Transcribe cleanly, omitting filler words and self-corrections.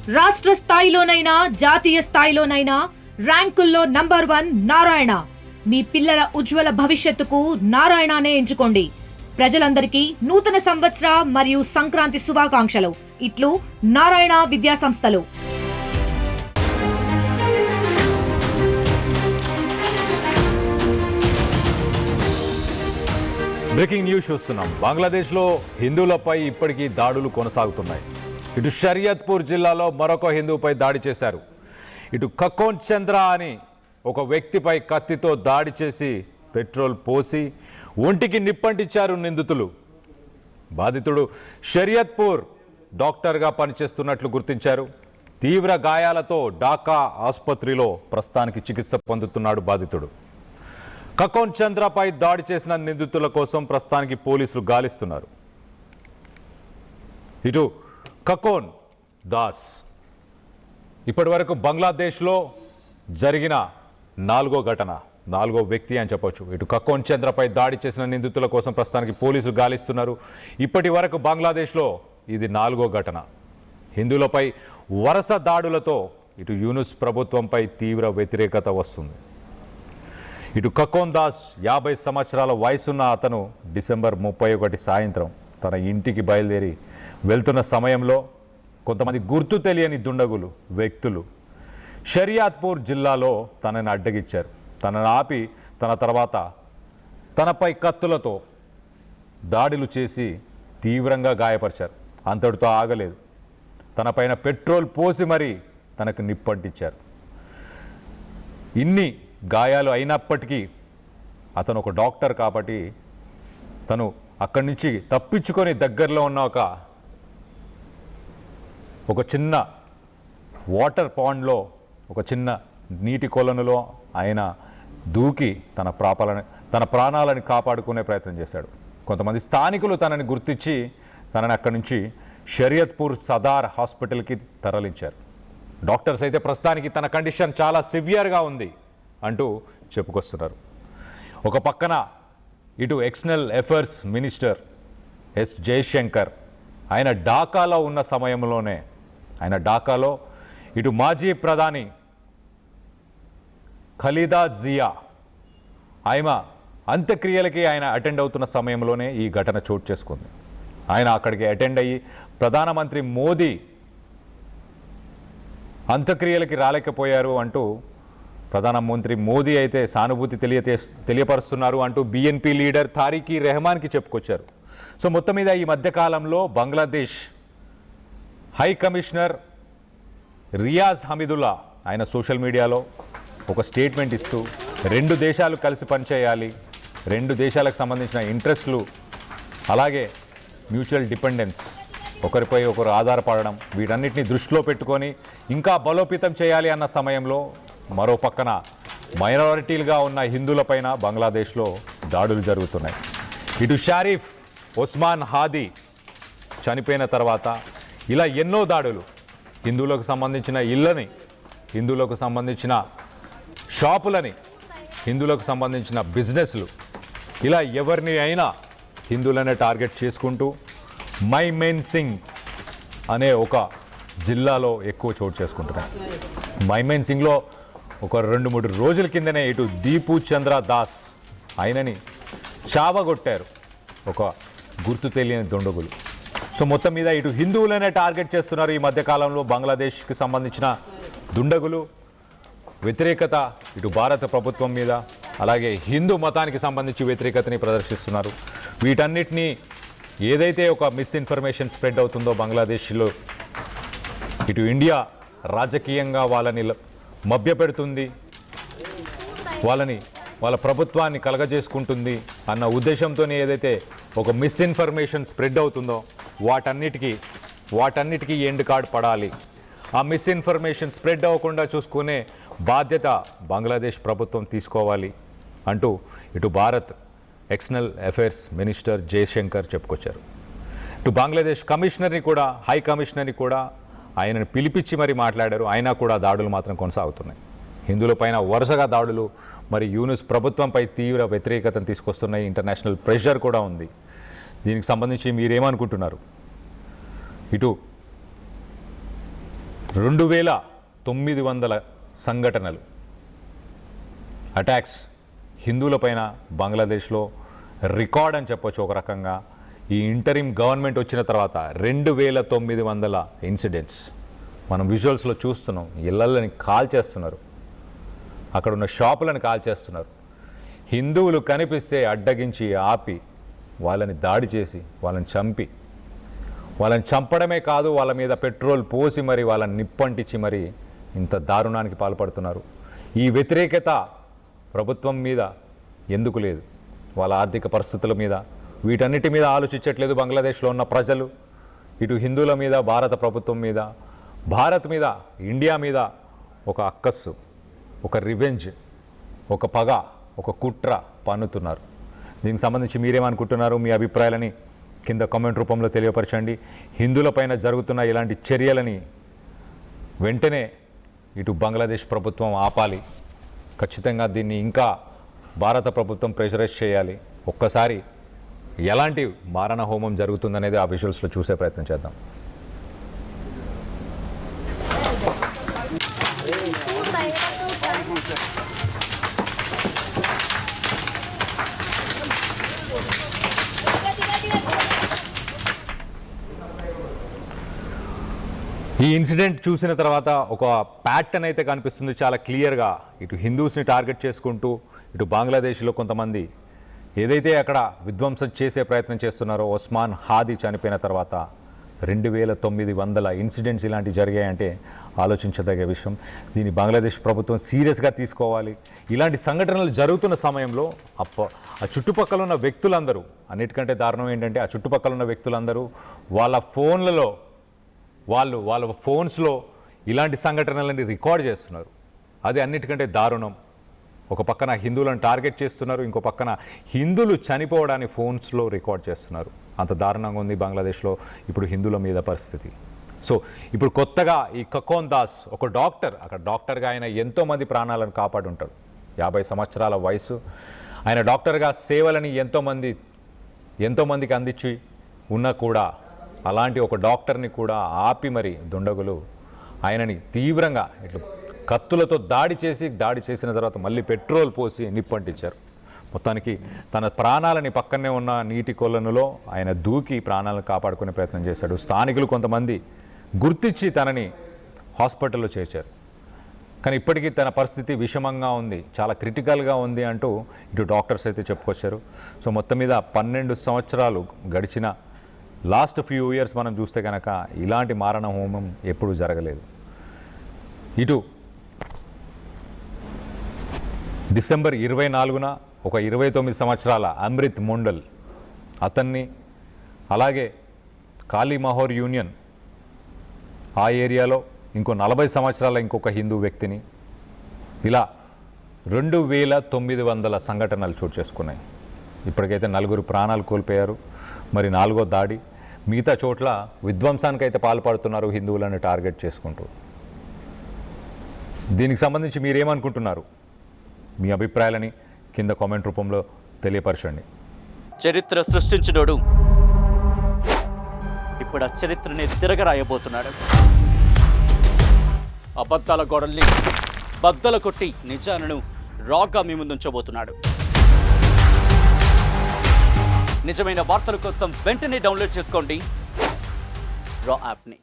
రాష్ట్ర స్థాయిలోనైనా జాతీయ స్థాయిలోనైనా ర్యాంకుల్లో నంబర్ 1 నారాయణ. మీ పిల్లల ఉజ్వల భవిష్యత్తుకు నారాయణనే ఎంచుకోండి. ప్రజలందరికీ నూతన సంవత్సర మరియు సంక్రాంతి శుభాకాంక్షలు. ఇట్లు నారాయణ విద్యా సంస్థలు. బ్రేకింగ్ న్యూస్ చూస్తున్నాం. బంగ్లాదేశ్లో హిందువులపై ఇప్పటికీ దాడులు కొనసాగుతున్నాయి. ఇటు షరియత్పూర్ జిల్లాలో మరొక హిందువుపై దాడి చేశారు. ఇటు కకోన్ చంద్ర అని ఒక వ్యక్తిపై కత్తితో దాడి చేసి పెట్రోల్ పోసి ఒంటికి నిప్పంటించారు నిందితులు. బాధితుడు షరియత్పూర్ డాక్టర్గా పనిచేస్తున్నట్లు గుర్తించారు. తీవ్ర గాయాలతో ఢాకా ఆసుపత్రిలో ప్రస్తుతానికి చికిత్స పొందుతున్నాడు బాధితుడు. కకోన్ చంద్రపై దాడి చేసిన నిందితుల కోసం ప్రస్తుతానికి పోలీసులు గాలిస్తున్నారు. ఇటు కకోన్ దాస్ ఇప్పటి వరకు బంగ్లాదేశ్లో జరిగిన నాలుగో వ్యక్తి అని చెప్పొచ్చు. ఇటు కకోన్ చంద్రపై దాడి చేసిన నిందితుల కోసం ప్రస్తుతానికి పోలీసులు గాలిస్తున్నారు. ఇప్పటి వరకు బంగ్లాదేశ్లో ఇది 4వ ఘటన. హిందువులపై వరుస దాడులతో ఇటు యూనుస్ ప్రభుత్వంపై తీవ్ర వ్యతిరేకత వస్తుంది. ఇటు కకోన్ దాస్ 50 సంవత్సరాల వయసున్న అతను డిసెంబర్ 31 సాయంత్రం తన ఇంటికి బయలుదేరి వెళ్తున్న సమయంలో కొంతమంది గుర్తు తెలియని దుండగులు వ్యక్తులు షరియాత్పూర్ జిల్లాలో తనని అడ్డగించారు. తనను ఆపి తన తర్వాత తనపై కత్తులతో దాడులు చేసి తీవ్రంగా గాయపరిచారు. అంతటితో ఆగలేదు. తనపైన పెట్రోల్ పోసి మరీ తనకు నిప్పంటించారు. ఇన్ని గాయాలు అయినప్పటికీ అతను ఒక డాక్టర్ కాబట్టి తను అక్కడి నుంచి తప్పించుకొని దగ్గరలో ఉన్న ఒక చిన్న వాటర్ పాండ్లో ఒక చిన్న నీటి కొలనులో ఆయన దూకి తన ప్రాణాలను కాపాడుకునే ప్రయత్నం చేశాడు. కొంతమంది స్థానికులు తనని గుర్తించి తనని అక్కడి నుంచి షరియత్పూర్ సదార్ హాస్పిటల్కి తరలించారు. డాక్టర్స్ అయితే ప్రస్తుతానికి తన కండిషన్ చాలా సివియర్గా ఉంది అంటూ చెప్పుకొస్తున్నారు. ఒక పక్కన ఇటు external affairs minister S Jaishankar ఆయన ఢాకాలో ఉన్న సమయంలోనే ఢాకాలో ఇటు మాజీ ప్రధాని ఖలీదా జియా ఆమె అంత్యక్రియలకి ఆయన అటెండ్ అవుతున్న సమయంలోనే ఈ ఘటన చోటు చేసుకుంది. ఆయన అక్కడికి అటెండ్ అయ్యి ప్రధానమంత్రి మోదీ అంత్యక్రియలకి రాలేకపోయారు అంటూ ప్రధానమంత్రి మోదీ అయితే సానుభూతి తెలియపరుస్తున్నారు అంటూ బిఎన్పి లీడర్ తారిక్ రెహమాన్కి చెప్పుకొచ్చారు. సో మొత్తం మీద ఈ మధ్యకాలంలో బంగ్లాదేశ్ హై కమిషనర్ రియాజ్ హమీదుల్లా ఆయన సోషల్ మీడియాలో ఒక స్టేట్మెంట్ ఇస్తూ 2 దేశాలు కలిసి పనిచేయాలి, 2 దేశాలకు సంబంధించిన ఇంట్రెస్ట్లు అలాగే మ్యూచువల్ డిపెండెన్స్ ఒకరిపై ఒకరు ఆధారపడడం వీటన్నిటిని దృష్టిలో పెట్టుకొని ఇంకా బలోపేతం చేయాలి అన్న సమయంలో మరో పక్కన మైనారిటీలుగా ఉన్న హిందువులపైన బంగ్లాదేశ్లో దాడులు జరుగుతున్నాయి. ఇటు షరీఫ్ ఉస్మాన్ హాదీ చనిపోయిన తర్వాత ఇలా ఎన్నో దాడులు హిందువులకు సంబంధించిన ఇళ్ళని, హిందువులకు సంబంధించిన షాపులని, హిందువులకు సంబంధించిన బిజినెస్లు ఇలా ఎవరిని అయినా హిందువులనే టార్గెట్ చేసుకుంటూ మైమేన్-సింగ్ అనే ఒక జిల్లాలో ఎక్కువ చోటు చేసుకుంటున్నాయి. మైమేన్-సింగ్లో ఒక 2-3 రోజుల కిందనే ఇటు దీపు చంద్ర దాస్ ఆయనని చావగొట్టారు ఒక గుర్తు తెలియని దుండగులు. సో మొత్తం మీద ఇటు హిందువులనే టార్గెట్ చేస్తున్నారు ఈ మధ్యకాలంలో బంగ్లాదేశ్కి సంబంధించిన దుండగులు. వ్యతిరేకత ఇటు భారత ప్రభుత్వం మీద అలాగే హిందూ మతానికి సంబంధించి వ్యతిరేకతని ప్రదర్శిస్తున్నారు. వీటన్నిటినీ ఏదైతే ఒక మిస్ఇన్ఫర్మేషన్ స్ప్రెడ్ అవుతుందో బంగ్లాదేశ్లో ఇటు ఇండియా రాజకీయంగా వాళ్ళని మభ్యపెడుతుంది, వాళ్ళ ప్రభుత్వాన్ని కలగజేసుకుంటుంది అన్న ఉద్దేశంతోనే ఏదైతే ఒక మిస్ఇన్ఫర్మేషన్ స్ప్రెడ్ అవుతుందో వాటన్నిటికీ ఎండ్ కార్డ్ పడాలి. ఆ మిస్ఇన్ఫర్మేషన్ స్ప్రెడ్ అవ్వకుండా చూసుకునే బాధ్యత బంగ్లాదేశ్ ప్రభుత్వం తీసుకోవాలి అంటూ ఇటు Bharat external affairs minister Jaishankar చెప్పుకొచ్చారు. ఇటు బంగ్లాదేశ్ కమిషనర్ని కూడా హై కమిషనర్ని కూడా ఆయనను పిలిపించి మరీ మాట్లాడారు. అయినా కూడా దాడులు మాత్రం కొనసాగుతున్నాయి. హిందువులపైన వరుసగా దాడులు మరి యూనుస్ ప్రభుత్వంపై తీవ్ర వ్యతిరేకతను తీసుకొస్తున్నాయి. ఇంటర్నేషనల్ ప్రెషర్ కూడా ఉంది. దీనికి సంబంధించి మీరేమనుకుంటున్నారు? ఇటు 2900 సంఘటనలు అటాక్స్ హిందువులపైన బంగ్లాదేశ్లో రికార్డ్ అని చెప్పొచ్చు ఒక రకంగా. ఈ ఇంటరిమ్ గవర్నమెంట్ వచ్చిన తర్వాత 2900 ఇన్సిడెంట్స్ మనం విజువల్స్లో చూస్తున్నాం. ఇళ్ళని కాల్ చేస్తున్నారు, అక్కడ ఉన్న షాపులను కాల్ చేస్తున్నారు. హిందువులు కనిపిస్తే అడ్డగించి ఆపి వాళ్ళని దాడి చేసి వాళ్ళని చంపి, వాళ్ళని చంపడమే కాదు వాళ్ళ మీద పెట్రోల్ పోసి మరి వాళ్ళని నిప్పంటించి మరి ఇంత దారుణానికి పాల్పడుతున్నారు. ఈ వ్యతిరేకత ప్రభుత్వం మీద ఎందుకు లేదు? వాళ్ళ ఆర్థిక పరిస్థితుల మీద, వీటన్నిటి మీద ఆలోచించట్లేదు బంగ్లాదేశ్లో ఉన్న ప్రజలు. ఇటు హిందువుల మీద, భారత ప్రభుత్వం మీద, భారత్ మీద, ఇండియా మీద ఒక అక్కస్సు, ఒక రివెంజ్, ఒక పగ, ఒక కుట్ర పన్నుతున్నారు. దీనికి సంబంధించి మీరేమనుకుంటున్నారు? మీ అభిప్రాయాలని కింద కామెంట్ రూపంలో తెలియపరచండి. హిందువులపైన జరుగుతున్న ఇలాంటి చర్యలని వెంటనే ఇటు బంగ్లాదేశ్ ప్రభుత్వం ఆపాలి. ఖచ్చితంగా దీన్ని ఇంకా భారత ప్రభుత్వం ప్రెషరైజ్ చేయాలి. ఒక్కసారి ఎలాంటి మారణ హోమం జరుగుతుందనేది ఆ విజువల్స్లో చూసే ప్రయత్నం చేద్దాం. ఈ ఇన్సిడెంట్ చూసిన తర్వాత ఒక ప్యాటర్న్ అయితే కనిపిస్తుంది చాలా క్లియర్గా. ఇటు హిందూస్ని టార్గెట్ చేసుకుంటూ ఇటు బంగ్లాదేశ్లో కొంతమంది ఏదైతే అక్కడ విధ్వంసం చేసే ప్రయత్నం చేస్తున్నారో, ఒస్మాన్ హాదీ చనిపోయిన తర్వాత 2900 ఇన్సిడెంట్స్ ఇలాంటివి జరిగాయంటే ఆలోచించదగే విషయం. దీన్ని బంగ్లాదేశ్ ప్రభుత్వం సీరియస్గా తీసుకోవాలి. ఇలాంటి సంఘటనలు జరుగుతున్న సమయంలో ఆ చుట్టుపక్కల ఉన్న వ్యక్తులందరూ, అన్నిటికంటే దారుణం ఏంటంటే ఆ చుట్టుపక్కల ఉన్న వ్యక్తులందరూ వాళ్ళ ఫోన్లలో వాళ్ళ ఫోన్స్లో ఇలాంటి సంఘటనలని రికార్డ్ చేస్తున్నారు. అది అన్నిటికంటే దారుణం. ఒక పక్కన హిందువులను టార్గెట్ చేస్తున్నారు, ఇంకో పక్కన హిందువులు చనిపోవడాన్ని ఫోన్స్లో రికార్డ్ చేస్తున్నారు. అంత దారుణంగా ఉంది బంగ్లాదేశ్లో ఇప్పుడు హిందువుల మీద పరిస్థితి. సో ఇప్పుడు కొత్తగా ఈ కకోన్ దాస్ ఒక డాక్టర్, అక్కడ డాక్టర్గా ఆయన ఎంతోమంది ప్రాణాలను కాపాడు ఉంటాడు. 50 సంవత్సరాల వయసు. ఆయన డాక్టర్గా సేవలని ఎంతోమందికి అందించి ఉన్నా కూడా అలాంటి ఒక డాక్టర్ని కూడా ఆపి మరి దుండగులు ఆయనని తీవ్రంగా ఇట్లా కత్తులతో దాడి చేసిన తర్వాత మళ్ళీ పెట్రోల్ పోసి నిప్పంటించారు. మొత్తానికి తన ప్రాణాలని పక్కనే ఉన్న నీటి కొలనులో ఆయన దూకి ప్రాణాలను కాపాడుకునే ప్రయత్నం చేశాడు. స్థానికులు కొంతమంది గుర్తించి తనని హాస్పిటల్లో చేర్చారు. కానీ ఇప్పటికీ తన పరిస్థితి విషమంగా ఉంది, చాలా క్రిటికల్గా ఉంది అంటూ ఇటు డాక్టర్స్ అయితే చెప్పుకొచ్చారు. సో మొత్తం మీద 12 సంవత్సరాలు గడిచిన లాస్ట్ ఫ్యూ ఇయర్స్ మనం చూస్తే కనుక ఇలాంటి మారణ హోమం ఎప్పుడూ జరగలేదు. ఇటు డిసెంబర్ 24న ఒక 29 సంవత్సరాల అమృత్ మొండల్ అతన్ని, అలాగే కాళీ మహోర్ యూనియన్ ఆ ఏరియాలో ఇంకో 40 సంవత్సరాల ఇంకొక హిందూ వ్యక్తిని, ఇలా 2900 సంఘటనలు చోటు చేసుకున్నాయి. ఇప్పటికైతే 4 ప్రాణాలు కోల్పోయారు. మరి 4వ దాడి. మిగతా చోట్ల విధ్వంసానికి అయితే పాల్పడుతున్నారు హిందువులను టార్గెట్ చేసుకుంటూ. దీనికి సంబంధించి మీరేమనుకుంటున్నారు? మీ అభిప్రాయాలని కింద కామెంట్ రూపంలో తెలియపరచండి. చరిత్ర సృష్టించినోడు ఇప్పుడు ఆ చరిత్రని తిరగరాయబోతున్నాడు. అబద్ధాల గోడల్ని బద్దలు కొట్టి నిజాలను రాగా మీ ముందుంచబోతున్నాడు. నిజమైన వార్తల కోసం వెంటనే డౌన్లోడ్ చేసుకోండి రా యాప్ని.